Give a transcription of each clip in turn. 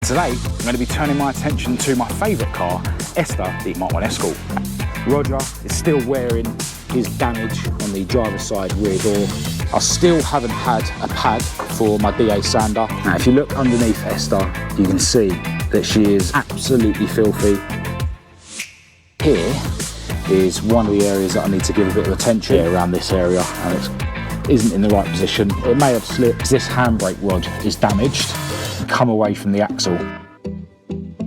Today, I'm going to be turning my attention to my favourite car, Esther the Mk1 Escort. Roger is still wearing his damage on the driver's side rear door. I still haven't had a pad for my DA sander. Now, if you look underneath Esther, you can see that she is absolutely filthy. Here is one of the areas that I need to give a bit of attention around this area, and it isn't in the right position. It may have slipped. This handbrake rod is damaged, come away from the axle.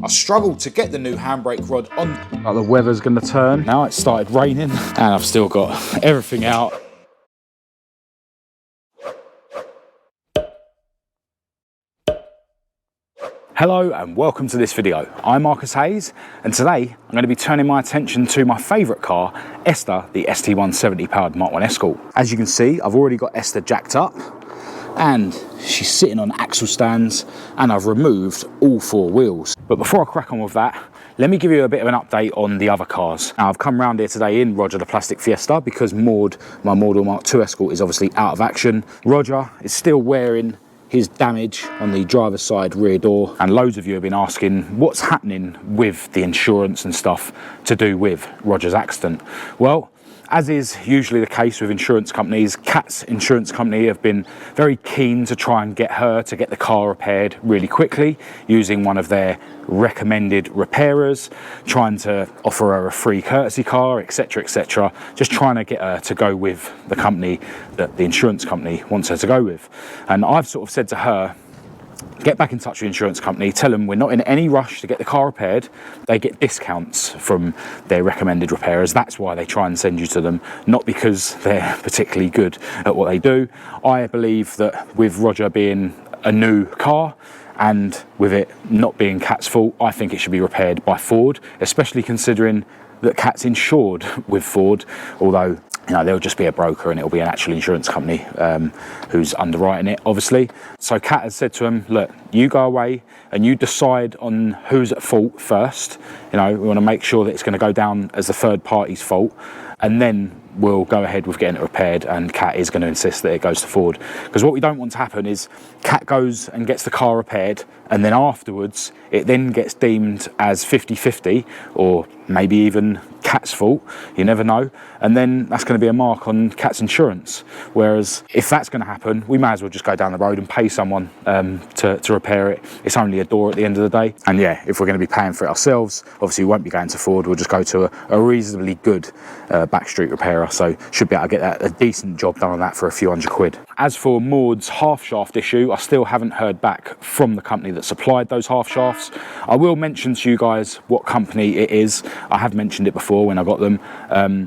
I struggled to get the new handbrake rod on. Like the weather's going to turn. Now it's started raining and I've still got everything out. Hello and welcome to this video. I'm Marcus Hayes, and today I'm going to be turning my attention to my favourite car, Esther the ST170 powered Mk1 Escort. As you can see, I've already got Esther jacked up and she's sitting on axle stands, and I've removed all four wheels. But before I crack on with that, let me give you a bit of an update on the other cars. Now, I've come round here today in Roger the Plastic Fiesta because Maud, my Mk2 Escort, is obviously out of action. Roger is still wearing his damage on the driver's side rear door, and loads of you have been asking what's happening with the insurance and stuff to do with Roger's accident. Well, as is usually the case with insurance companies, Cat's insurance company have been very keen to try and get her to get the car repaired really quickly using one of their recommended repairers, trying to offer her a free courtesy car, etc, etc, just trying to get her to go with the company that the insurance company wants her to go with. And I've sort of said to her, get back in touch with the insurance company, tell them we're not in any rush to get the car repaired. They get discounts from their recommended repairers. That's why they try and send you to them, not because they're particularly good at what they do. I believe that with Roger being a new car and with it not being Cat's fault, I think it should be repaired by Ford, especially considering that Cat's insured with Ford, although there'll just be a broker and it'll be an actual insurance company who's underwriting it, obviously. So Cat has said to him, look, you go away and you decide on who's at fault first. We want to make sure that it's going to go down as the third party's fault, and then we'll go ahead with getting it repaired, and Cat is going to insist that it goes to Ford. Because what we don't want to happen is Cat goes and gets the car repaired, and then afterwards it then gets deemed as 50-50, or maybe even Cat's fault, you never know, and then that's going to be a mark on Cat's insurance. Whereas if that's going to happen, we may as well just go down the road and pay someone to repair it. It's only a door at the end of the day. And yeah, if we're going to be paying for it ourselves, obviously we won't be going to Ford, we'll just go to a reasonably good backstreet repairer, so should be able to get a decent job done on that for a few £100. As for Maud's half shaft issue, I still haven't heard back from the company that supplied those half shafts. I will mention to you guys what company it is. I have mentioned it before when I got them.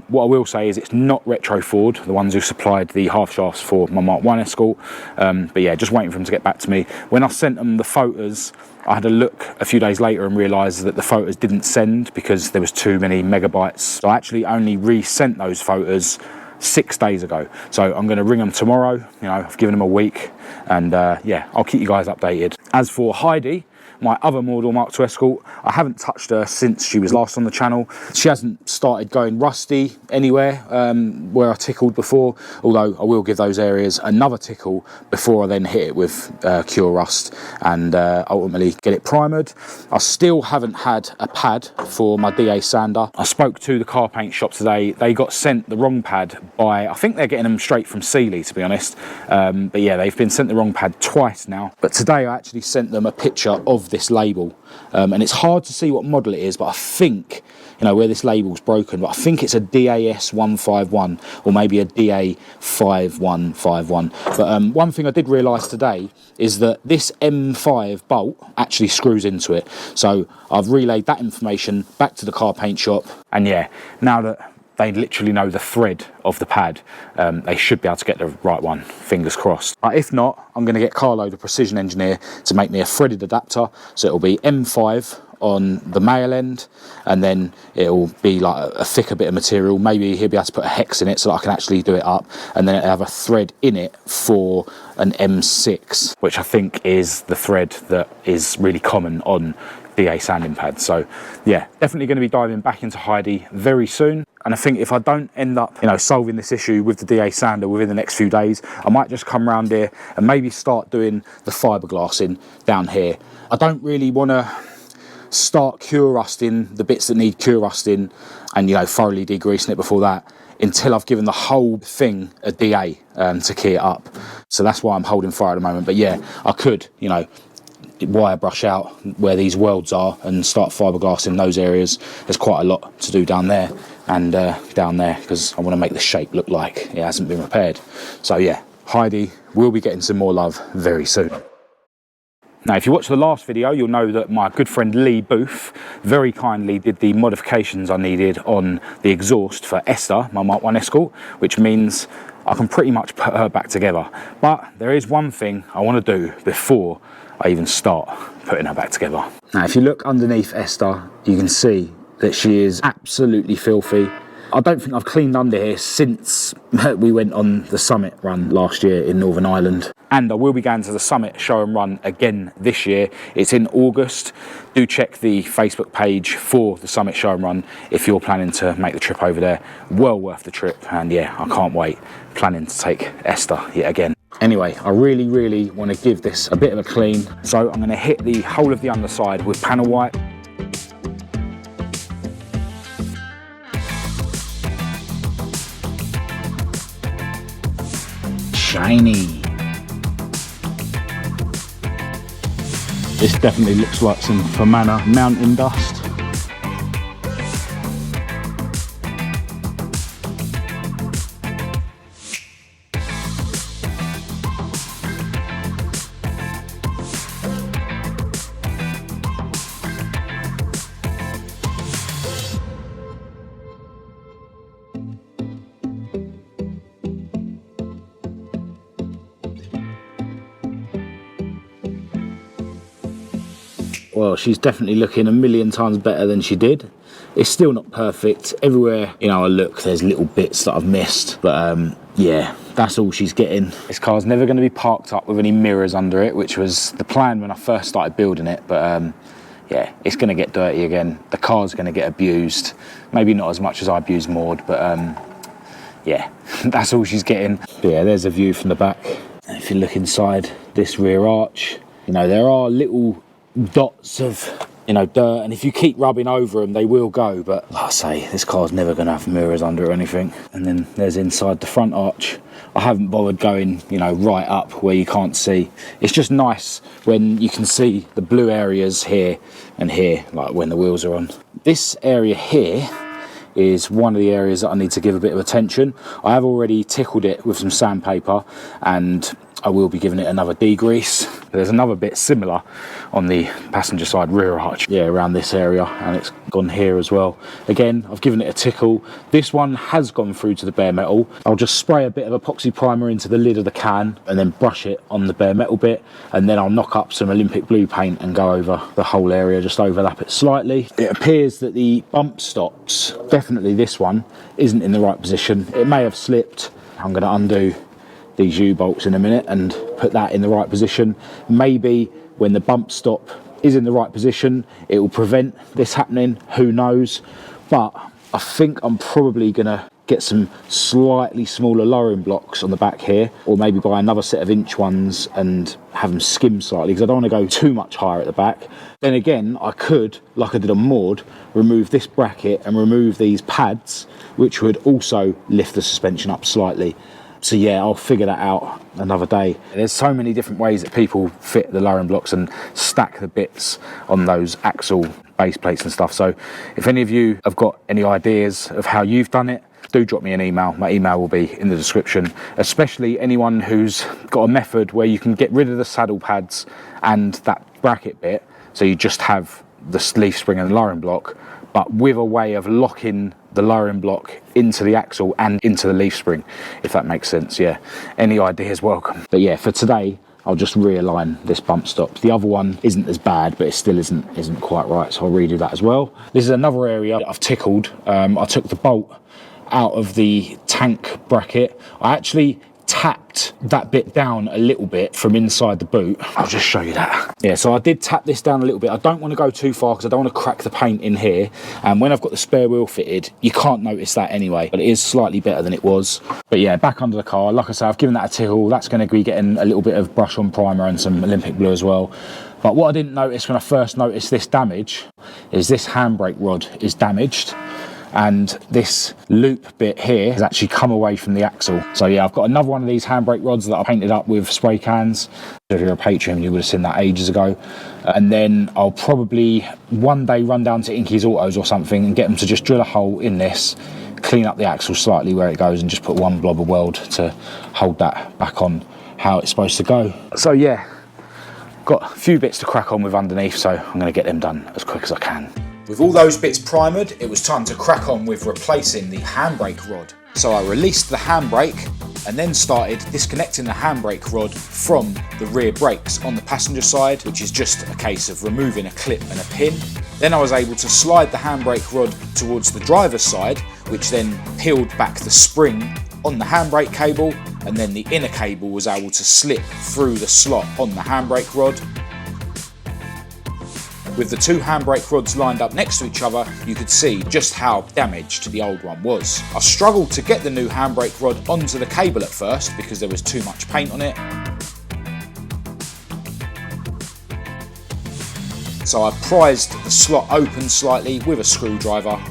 What I will say is it's not Retro Ford, the ones who supplied the half shafts for my Mk1 Escort. But yeah, just waiting for them to get back to me. When I sent them the photos, I had a look a few days later and realised that the photos didn't send because there was too many megabytes. So I actually only resent those photos 6 days ago. So I'm going to ring them tomorrow. I've given them a week, and yeah, I'll keep you guys updated. As for Heidi, my other Mk2 Escort, I haven't touched her since she was last on the channel. She hasn't started going rusty anywhere where I tickled before, although I will give those areas another tickle before I then hit it with Cure Rust and ultimately get it primered. I still haven't had a pad for my DA sander. I spoke to the car paint shop today. They got sent the wrong pad by, I think they're getting them straight from Sealy, to be honest. But yeah, they've been sent the wrong pad twice now. But today I actually sent them a picture of this label, and it's hard to see what model it is, but I think where this label's broken, but I think it's a DAS 151 or maybe a DA 5151. But one thing I did realise today is that this M5 bolt actually screws into it, so I've relayed that information back to the car paint shop, and yeah, now that they literally know the thread of the pad, they should be able to get the right one, fingers crossed. But if not, I'm going to get Carlo, the precision engineer, to make me a threaded adapter, so it'll be M5 on the male end, and then it'll be like a thicker bit of material. Maybe he'll be able to put a hex in it so that I can actually do it up, and then it'll have a thread in it for an M6, which I think is the thread that is really common on DA sanding pads. So yeah, definitely going to be diving back into Heidi very soon. And I think if I don't end up, you know, solving this issue with the DA sander within the next few days, I might just come around here and maybe start doing the fiberglassing down here. I don't really want to start cure rusting the bits that need cure rusting and, you know, thoroughly degreasing it before that until I've given the whole thing a DA to key it up. So that's why I'm holding fire at the moment. But yeah, I could, you know, wire brush out where these welds are and start fiberglass in those areas. There's quite a lot to do down there and down there, because I want to make the shape look like it hasn't been repaired. So yeah, Heidi will be getting some more love very soon. Now, if you watched the last video, you'll know that my good friend Lee Booth very kindly did the modifications I needed on the exhaust for Esther, my Mk1 Escort, which means I can pretty much put her back together. But there is one thing I want to do before I even start putting her back together. Now, if you look underneath Esther, you can see that she is absolutely filthy. I don't think I've cleaned under here since we went on the Summit run last year in Northern Ireland. And I will be going to the Summit show and run again this year. It's in August. Do check the Facebook page for the Summit show and run if you're planning to make the trip over there. Well worth the trip. And yeah, I can't wait. Planning to take Esther yet again. Anyway, I really want to give this a bit of a clean. So I'm going to hit the whole of the underside with panel white. Shiny. This definitely looks like some Fermanagh mountain dust. Well, she's definitely looking a million times better than she did. It's still not perfect. Everywhere, you know, I look, there's little bits that I've missed. But yeah, that's all she's getting. This car's never going to be parked up with any mirrors under it, which was the plan when I first started building it. But yeah, it's going to get dirty again. The car's going to get abused. Maybe not as much as I abuse Maud, but yeah, that's all she's getting. But yeah, there's a view from the back. And if you look inside this rear arch, you know, there are little dots of, you know, dirt, and if you keep rubbing over them they will go, but like I say, this car's never going to have mirrors under or anything. And then there's inside the front arch. I haven't bothered going, you know, right up where you can't see. It's just nice when you can see the blue areas here and here, like when the wheels are on. This area here is one of the areas that I need to give a bit of attention. I have already tickled it with some sandpaper and I will be giving it another degrease. There's another bit similar on the passenger side rear arch, yeah, around this area, and it's gone here as well. Again, I've given it a tickle. This one has gone through to the bare metal. I'll just spray a bit of epoxy primer into the lid of the can and then brush it on the bare metal bit, and then I'll knock up some Olympic blue paint and go over the whole area, just overlap it slightly. It appears that the bump stops, definitely this one, isn't in the right position. It may have slipped. I'm going to undo these U-bolts in a minute and put that in the right position. Maybe when the bump stop is in the right position, it will prevent this happening, who knows. But I think I'm probably gonna get some slightly smaller lowering blocks on the back here, or maybe buy another set of inch ones and have them skim slightly, because I don't want to go too much higher at the back. Then again, I could, like I did on Maud, remove this bracket and remove these pads, which would also lift the suspension up slightly. So yeah, I'll figure that out another day. There's so many different ways that people fit the lowering blocks and stack the bits on those axle base plates and stuff. So if any of you have got any ideas of how you've done it, do drop me an email. My email will be in the description, especially anyone who's got a method where you can get rid of the saddle pads and that bracket bit, so you just have the leaf spring and the lowering block, but with a way of locking the lowering block into the axle and into the leaf spring, if that makes sense. Yeah, any ideas welcome. But yeah, for today I'll just realign this bump stop. The other one isn't as bad, but it still isn't quite right, so I'll redo that as well. This is another area I've tickled. I took the bolt out of the tank bracket. I actually tapped that bit down a little bit from inside the boot. I'll just show you that. Yeah, so I did tap this down a little bit. I don't want to go too far because I don't want to crack the paint in here. And when I've got the spare wheel fitted, you can't notice that anyway, but it is slightly better than it was. But yeah, back under the car, like I say, I've given that a tickle. That's going to be getting a little bit of brush on primer and some Olympic blue as well. But what I didn't notice when I first noticed this damage is this handbrake rod is damaged, and this loop bit here has actually come away from the axle. So yeah, I've got another one of these handbrake rods that I painted up with spray cans. If you're a Patreon, you would have seen that ages ago. And then I'll probably one day run down to Inky's Autos or something and get them to just drill a hole in this, clean up the axle slightly where it goes, and just put one blob of weld to hold that back on how it's supposed to go. So yeah, got a few bits to crack on with underneath, so I'm going to get them done as quick as I can. With all those bits primered, it was time to crack on with replacing the handbrake rod. So I released the handbrake and then started disconnecting the handbrake rod from the rear brakes on the passenger side, which is just a case of removing a clip and a pin. Then I was able to slide the handbrake rod towards the driver's side, which then peeled back the spring on the handbrake cable, and then the inner cable was able to slip through the slot on the handbrake rod. With the two handbrake rods lined up next to each other, you could see just how damaged the old one was. I struggled to get the new handbrake rod onto the cable at first because there was too much paint on it. So I prised the slot open slightly with a screwdriver,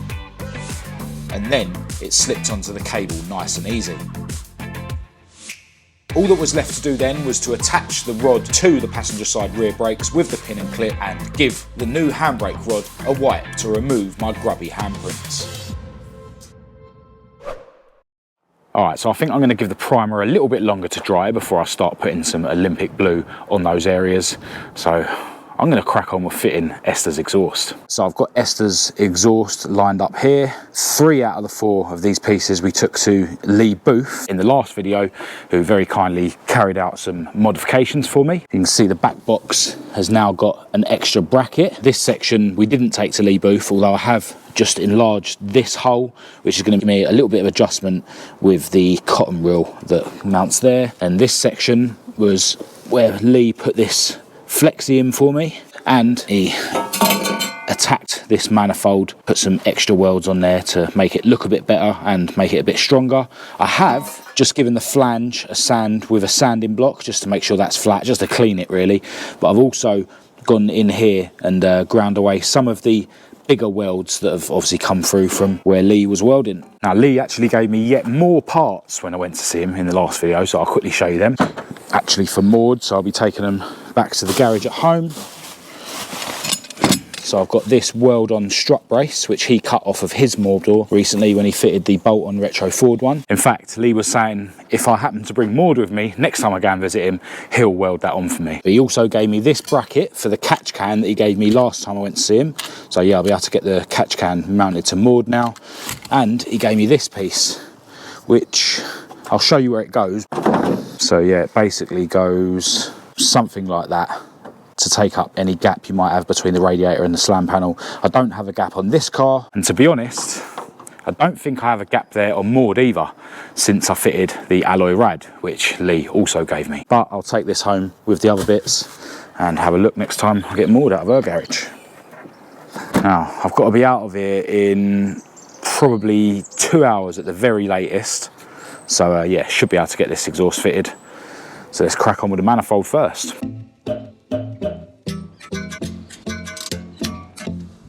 and then it slipped onto the cable nice and easy. All that was left to do then was to attach the rod to the passenger side rear brakes with the pin and clip and give the new handbrake rod a wipe to remove my grubby handprints. Alright, so I think I'm going to give the primer a little bit longer to dry before I start putting some Olympic blue on those areas. So I'm going to crack on with fitting Esther's exhaust. So I've got Esther's exhaust lined up here. 3 out of the 4 of these pieces we took to Lee Booth in the last video, who very kindly carried out some modifications for me. You can see the back box has now got an extra bracket. This section we didn't take to Lee Booth, although I have just enlarged this hole, which is going to give me a little bit of adjustment with the cotton reel that mounts there. And this section was where Lee put this flexi in for me, and he attacked this manifold, put some extra welds on there to make it look a bit better and make it a bit stronger. I have just given the flange a sand with a sanding block just to make sure that's flat, just to clean it really, but I've also gone in here and ground away some of the bigger welds that have obviously come through from where Lee was welding. Now Lee actually gave me yet more parts when I went to see him in the last video, so I'll quickly show you them. Actually for Maud, so I'll be taking them back to the garage at home. So I've got this weld-on strut brace, which he cut off of his Maud door recently when he fitted the bolt-on retro Ford one. In fact, Lee was saying if I happen to bring Maud with me, next time I go and visit him, he'll weld that on for me. But he also gave me this bracket for the catch can that he gave me last time I went to see him. So yeah, I'll be able to get the catch can mounted to Maud now. And he gave me this piece, which I'll show you where it goes. So yeah, it basically goes something like that to take up any gap you might have between the radiator and the slam panel. I don't have a gap on this car, and to be honest, I don't think I have a gap there on Maud either, since I fitted the alloy rad, which Lee also gave me. But I'll take this home with the other bits and have a look next time I get Maud out of her garage. Now, I've got to be out of here in probably 2 hours at the very latest. So yeah, should be able to get this exhaust fitted. So let's crack on with the manifold first.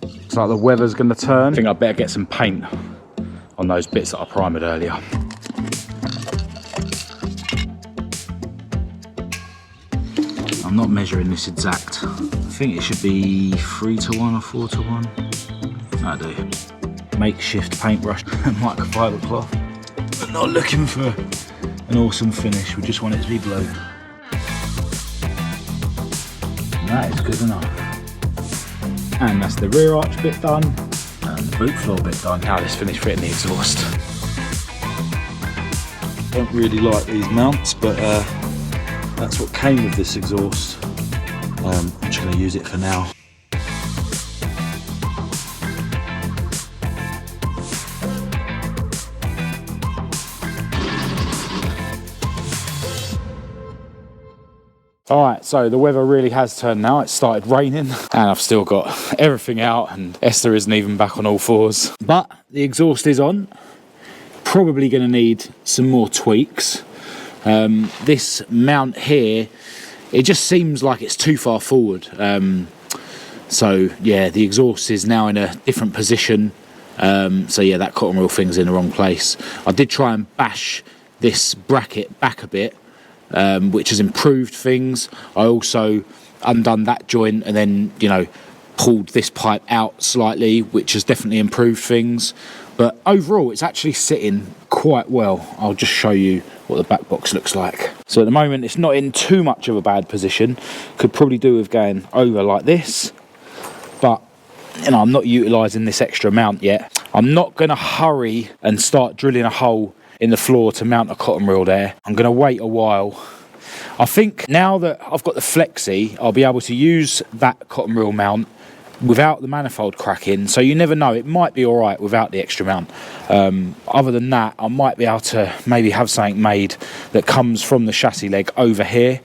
Looks like the weather's going to turn. I think I better get some paint on those bits that I primed earlier. I'm not measuring this exact. I think it should be 3:1 or 4:1. That'll do. Makeshift paintbrush and microfiber cloth. But not looking for an awesome finish, we just want it to be blue. And that is good enough. And that's the rear arch bit done, and the boot floor bit done. Now let's finish fitting the exhaust. Don't really like these mounts, but that's what came with this exhaust. I'm just going to use it for now. All right, so the weather really has turned now. It started raining and I've still got everything out and Esther isn't even back on all fours. But the exhaust is on. Probably going to need some more tweaks. This mount here, it just seems like it's too far forward. So yeah, the exhaust is now in a different position. So yeah, that cotton reel thing's in the wrong place. I did try and bash this bracket back a bit, which has improved things. I also undone that joint and then, you know, pulled this pipe out slightly, which has definitely improved things. But overall, it's actually sitting quite well. I'll just show you what the back box looks like. So at the moment, it's not in too much of a bad position. Could probably do with going over like this. But, you know, I'm not utilising this extra mount yet. I'm not going to hurry and start drilling a hole in the floor to mount a cotton reel there. I'm going to wait a while. I think now that I've got the flexi, I'll be able to use that cotton reel mount without the manifold cracking, so you never know, it might be all right without the extra mount. Other than that, I might be able to maybe have something made that comes from the chassis leg over here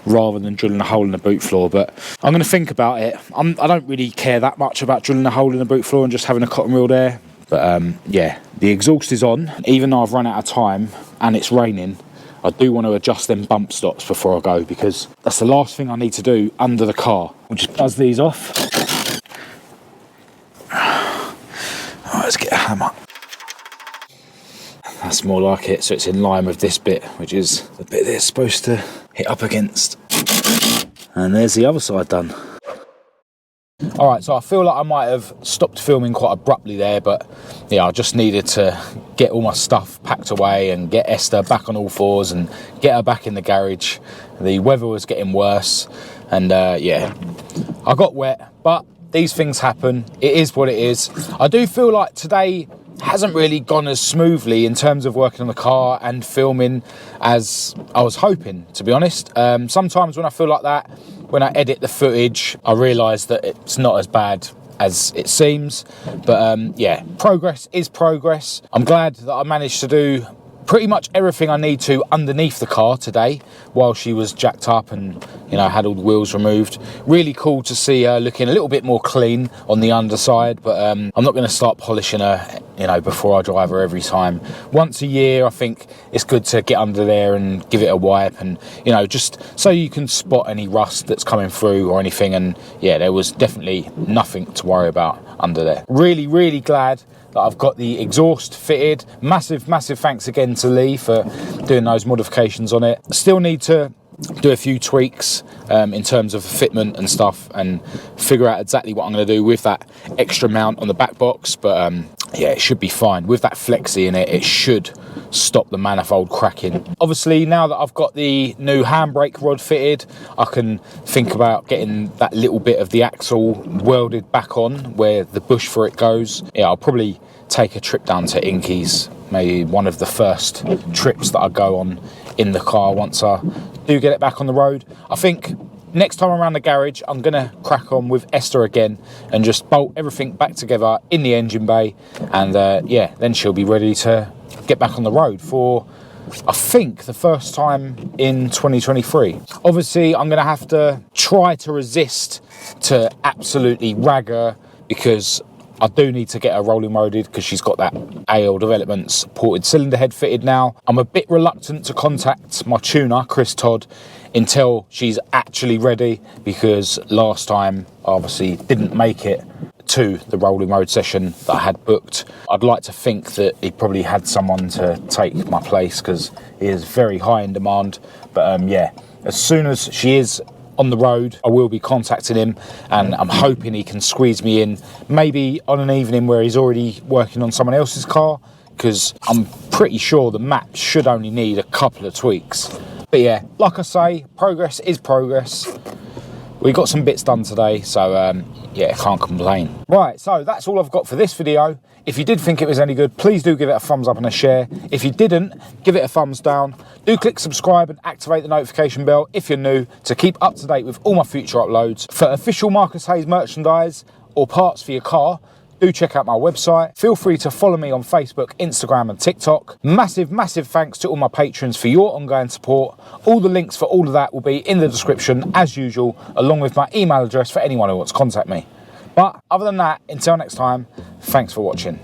rather than drilling a hole in the boot floor. But I'm going to think about it. I don't really care that much about drilling a hole in the boot floor and just having a cotton reel there. But yeah, the exhaust is on. Even though I've run out of time and it's raining, I do want to adjust them bump stops before I go, because that's the last thing I need to do under the car. We'll just buzz these off. Right, let's get a hammer. That's more like it, so it's in line with this bit, which is the bit that it's supposed to hit up against. And there's the other side done. Alright, so I feel like I might have stopped filming quite abruptly there, but yeah, I just needed to get all my stuff packed away and get Esther back on all fours and get her back in the garage. The weather was getting worse, and yeah, I got wet, but these things happen. It is what it is. I do feel like today hasn't really gone as smoothly in terms of working on the car and filming as I was hoping, to be honest. Sometimes when I feel like that, when I edit the footage, I realise that it's not as bad as it seems. But yeah, progress is progress. I'm glad that I managed to do pretty much everything I need to underneath the car today while she was jacked up and, you know, had all the wheels removed. Really cool to see her looking a little bit more clean on the underside, but I'm not going to start polishing her, you know, before I drive her every time. Once a year, I think it's good to get under there and give it a wipe, and, you know, just so you can spot any rust that's coming through or anything. And yeah, there was definitely nothing to worry about under there. Really, really glad that I've got the exhaust fitted. Massive thanks again to Lee for doing those modifications on it. Still need to do a few tweaks in terms of fitment and stuff, and figure out exactly what I'm going to do with that extra mount on the back box. But yeah, it should be fine. With that flexi in it, it should stop the manifold cracking. Obviously, now that I've got the new handbrake rod fitted, I can think about getting that little bit of the axle welded back on where the bush for it goes. Yeah, I'll probably take a trip down to Inky's, maybe one of the first trips that I go on in the car once I do get it back on the road. I think next time around the garage, I'm going to crack on with Esther again and just bolt everything back together in the engine bay. And yeah, then she'll be ready to get back on the road for, I think, the first time in 2023. Obviously, I'm going to have to try to resist to absolutely rag her, because I do need to get her rolling loaded, because she's got that A.L.DEVELOPMENTS ported cylinder head fitted now. I'm a bit reluctant to contact my tuner, Chris Todd, until she's actually ready, because last time I obviously didn't make it to the rolling road session that I had booked. I'd like to think that he probably had someone to take my place, because he is very high in demand. But yeah, as soon as she is on the road, I will be contacting him, and I'm hoping he can squeeze me in maybe on an evening where he's already working on someone else's car, because I'm pretty sure the map should only need a couple of tweaks. But yeah, like I say, progress is progress. We got some bits done today, so yeah, can't complain. Right, so that's all I've got for this video. If you did think it was any good, please do give it a thumbs up and a share. If you didn't, give it a thumbs down. Do click subscribe and activate the notification bell if you're new, to keep up to date with all my future uploads. For official Marcus Hayes merchandise or parts for your car, Do check out my website. Feel free to follow me on Facebook, Instagram and TikTok. Massive thanks to all my patrons for your ongoing support. All the links for all of that will be in the description as usual, along with my email address for anyone who wants to contact me. But other than that, until next time, thanks for watching.